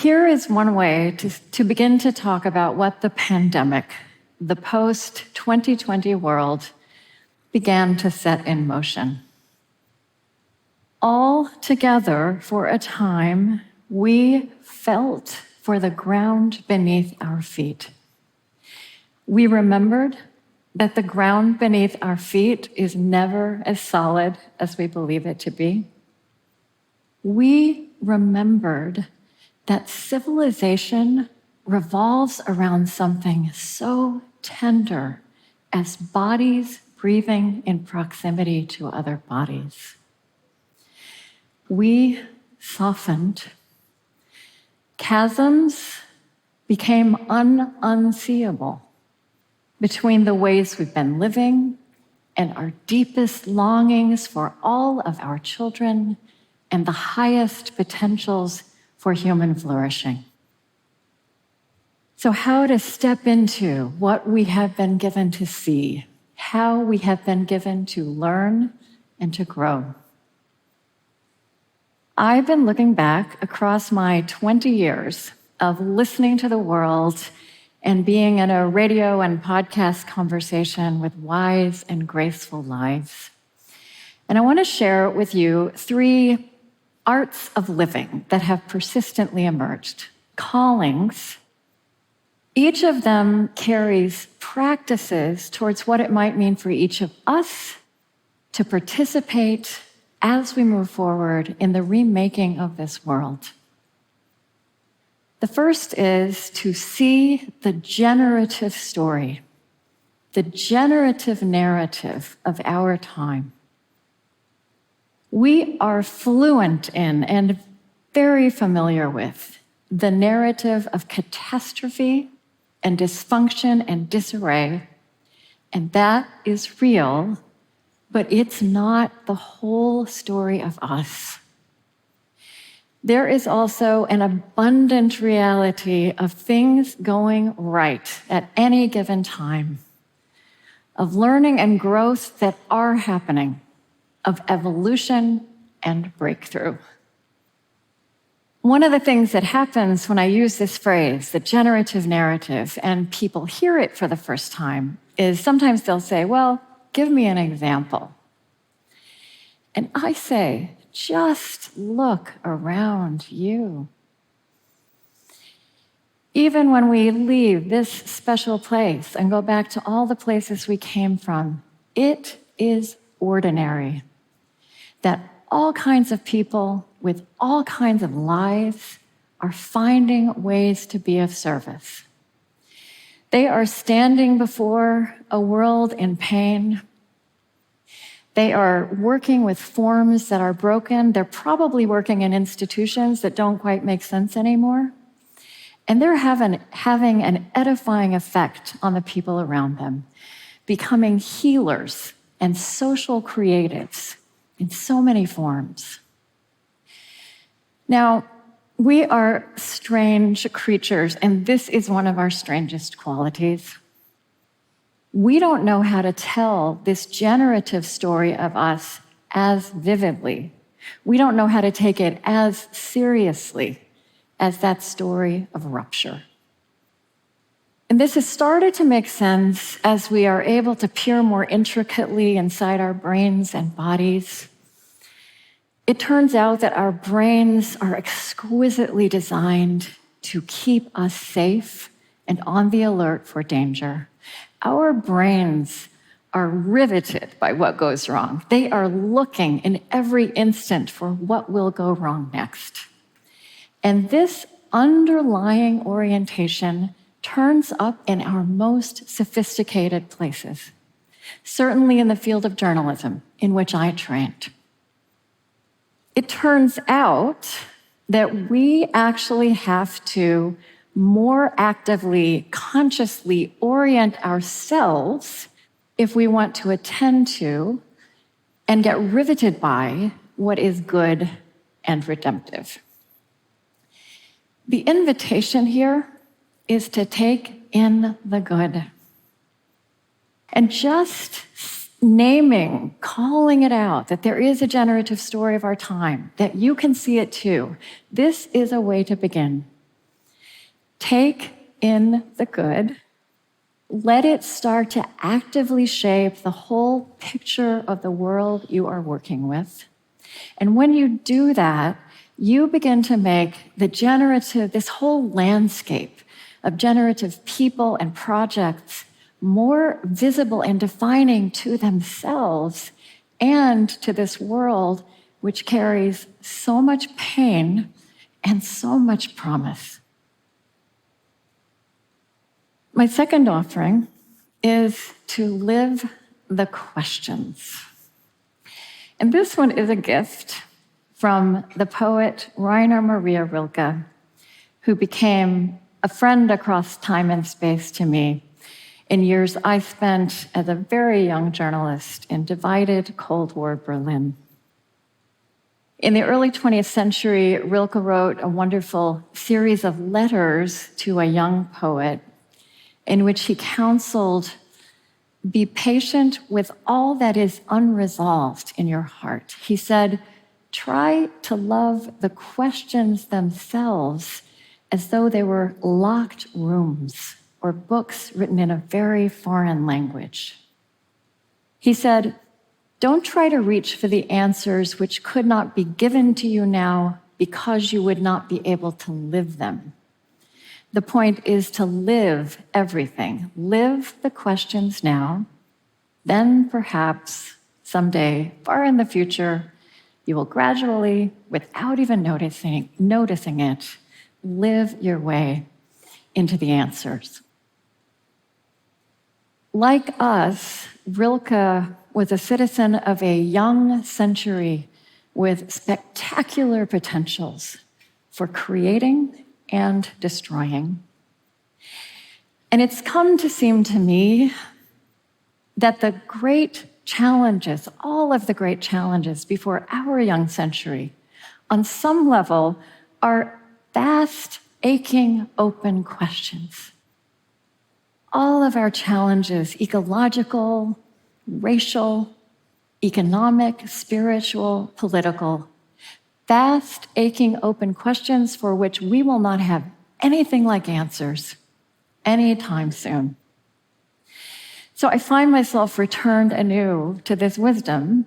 Here is one way to begin to talk about what the pandemic, the post-2020 world, began to set in motion. All together, for a time, we felt for the ground beneath our feet. We remembered that the ground beneath our feet is never as solid as we believe it to be. We remembered that civilization revolves around something so tender as bodies breathing in proximity to other bodies. We softened. Chasms became unseeable between the ways we've been living and our deepest longings for all of our children and the highest potentials for human flourishing. So how to step into what we have been given to see, how we have been given to learn and to grow. I've been looking back across my 20 years of listening to the world and being in a radio and podcast conversation with wise and graceful lives. And I want to share with you 3 arts of living that have persistently emerged, callings. Each of them carries practices towards what it might mean for each of us to participate as we move forward in the remaking of this world. The first is to see the generative story, the generative narrative of our time. We are fluent in and very familiar with the narrative of catastrophe and dysfunction and disarray, and that is real, but it's not the whole story of us. There is also an abundant reality of things going right at any given time, of learning and growth that are happening, of evolution and breakthrough. One of the things that happens when I use this phrase, the generative narrative, and people hear it for the first time, is sometimes they'll say, well, give me an example. And I say, just look around you. Even when we leave this special place and go back to all the places we came from, it is ordinary that all kinds of people with all kinds of lives are finding ways to be of service. They are standing before a world in pain. They are working with forms that are broken. They're probably working in institutions that don't quite make sense anymore. And they're having an edifying effect on the people around them, becoming healers and social creatives in so many forms. Now, we are strange creatures, and this is one of our strangest qualities. We don't know how to tell this generative story of us as vividly. We don't know how to take it as seriously as that story of rupture. And this has started to make sense as we are able to peer more intricately inside our brains and bodies. It turns out that our brains are exquisitely designed to keep us safe and on the alert for danger. Our brains are riveted by what goes wrong. They are looking in every instant for what will go wrong next. And this underlying orientation turns up in our most sophisticated places, certainly in the field of journalism, in which I trained. It turns out that we actually have to more actively, consciously orient ourselves if we want to attend to and get riveted by what is good and redemptive. The invitation here is to take in the good. And just naming, calling it out, that there is a generative story of our time, that you can see it too. This is a way to begin. Take in the good. Let it start to actively shape the whole picture of the world you are working with. And when you do that, you begin to make this whole landscape of generative people and projects more visible and defining to themselves and to this world, which carries so much pain and so much promise. My second offering is to live the questions. And this one is a gift from the poet Rainer Maria Rilke, who became a friend across time and space to me in years I spent as a very young journalist in divided Cold War Berlin. In the early 20th century, Rilke wrote a wonderful series of letters to a young poet in which he counseled, be patient with all that is unresolved in your heart. He said, try to love the questions themselves as though they were locked rooms or books written in a very foreign language. He said, don't try to reach for the answers which could not be given to you now because you would not be able to live them. The point is to live everything. Live the questions now. Then perhaps someday, far in the future, you will gradually, without even noticing it, live your way into the answers. Like us, Rilke was a citizen of a young century with spectacular potentials for creating and destroying. And it's come to seem to me that the great challenges, all of the great challenges before our young century, on some level, are vast, aching, open questions. All of our challenges, ecological, racial, economic, spiritual, political, vast, aching, open questions for which we will not have anything like answers anytime soon. So I find myself returned anew to this wisdom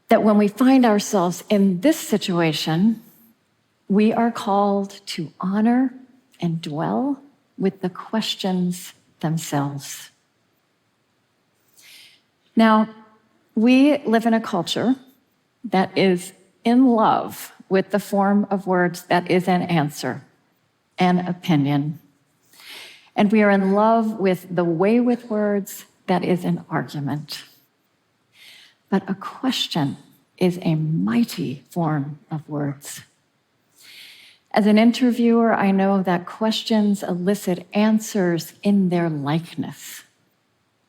that when we find ourselves in this situation, we are called to honor and dwell with the questions themselves. Now, we live in a culture that is in love with the form of words that is an answer, an opinion. And we are in love with the way with words that is an argument. But a question is a mighty form of words. As an interviewer, I know that questions elicit answers in their likeness.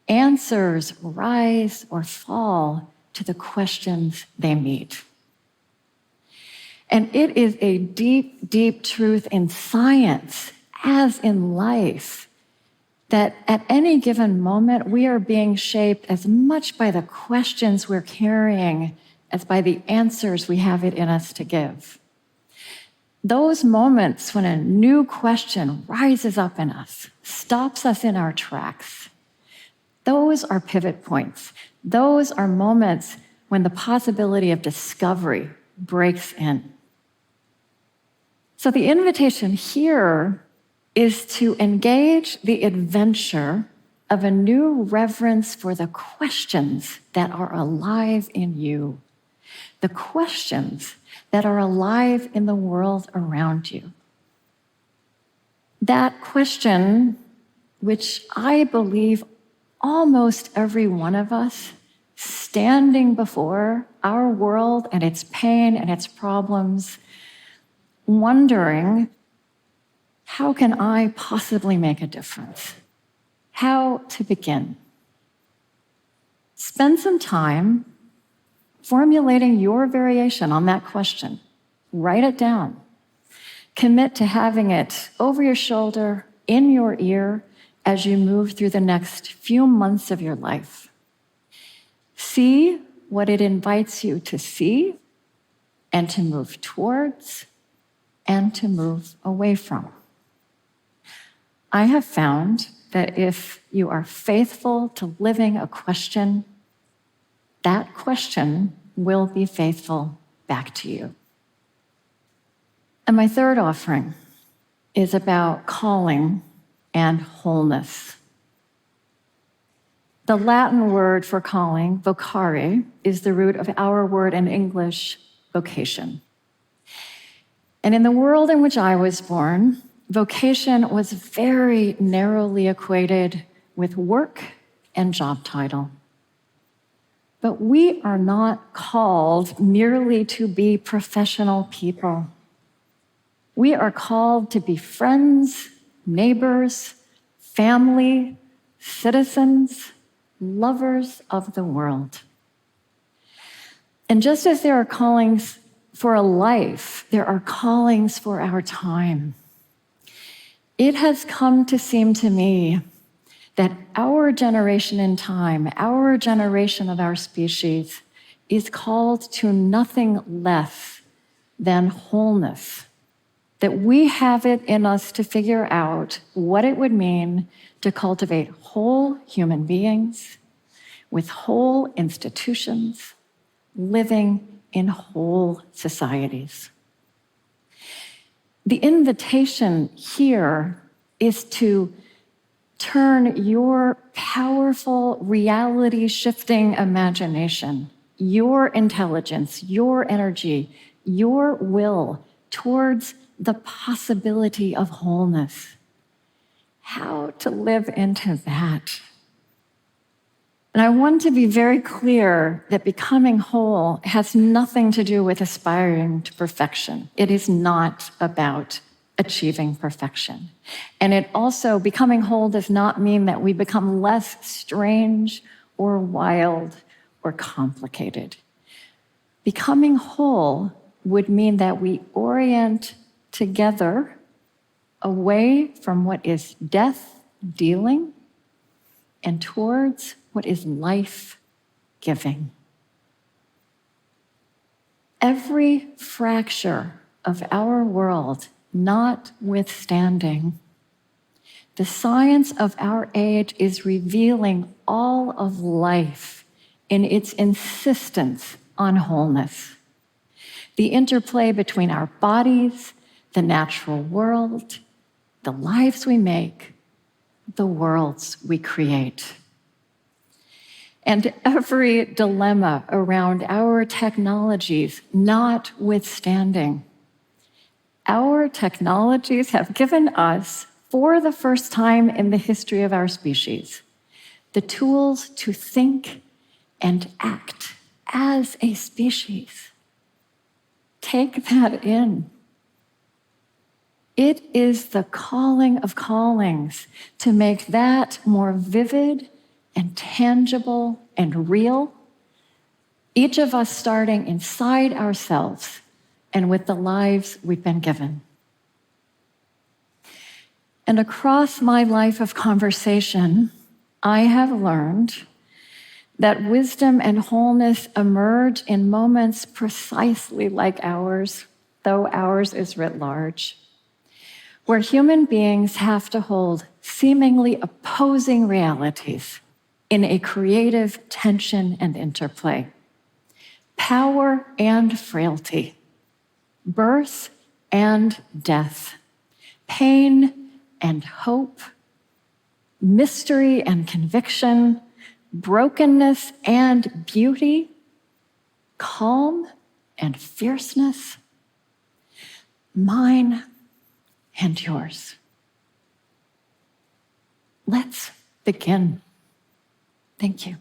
Answers rise or fall to the questions they meet. And it is a deep, deep truth in science, as in life, that at any given moment, we are being shaped as much by the questions we're carrying as by the answers we have it in us to give. Those moments when a new question rises up in us, stops us in our tracks, those are pivot points. Those are moments when the possibility of discovery breaks in. So the invitation here is to engage the adventure of a new reverence for the questions that are alive in you, the questions that are alive in the world around you. That question, which I believe almost every one of us standing before our world and its pain and its problems, wondering, how can I possibly make a difference? How to begin? Spend some time formulating your variation on that question. Write it down. Commit to having it over your shoulder, in your ear, as you move through the next few months of your life. See what it invites you to see and to move towards and to move away from. I have found that if you are faithful to living a question, that question will be faithful back to you. And my third offering is about calling and wholeness. The Latin word for calling, vocare, is the root of our word in English, vocation. And in the world in which I was born, vocation was very narrowly equated with work and job title. But we are not called merely to be professional people. We are called to be friends, neighbors, family, citizens, lovers of the world. And just as there are callings for a life, there are callings for our time. It has come to seem to me that our generation in time, our generation of our species, is called to nothing less than wholeness. That we have it in us to figure out what it would mean to cultivate whole human beings with whole institutions, living in whole societies. The invitation here is to turn your powerful, reality-shifting imagination, your intelligence, your energy, your will towards the possibility of wholeness. How to live into that. And I want to be very clear that becoming whole has nothing to do with aspiring to perfection. It is not about achieving perfection. And it also, becoming whole does not mean that we become less strange or wild or complicated. Becoming whole would mean that we orient together away from what is death dealing and towards what is life giving. Every fracture of our world notwithstanding, the science of our age is revealing all of life in its insistence on wholeness. The interplay between our bodies, the natural world, the lives we make, the worlds we create. And every dilemma around our technologies notwithstanding, our technologies have given us, for the first time in the history of our species, the tools to think and act as a species. Take that in. It is the calling of callings to make that more vivid and tangible and real, each of us starting inside ourselves and with the lives we've been given. And across my life of conversation, I have learned that wisdom and wholeness emerge in moments precisely like ours, though ours is writ large, where human beings have to hold seemingly opposing realities in a creative tension and interplay. Power and frailty, birth and death, pain and hope, mystery and conviction, brokenness and beauty, calm and fierceness, mine and yours. Let's begin. Thank you.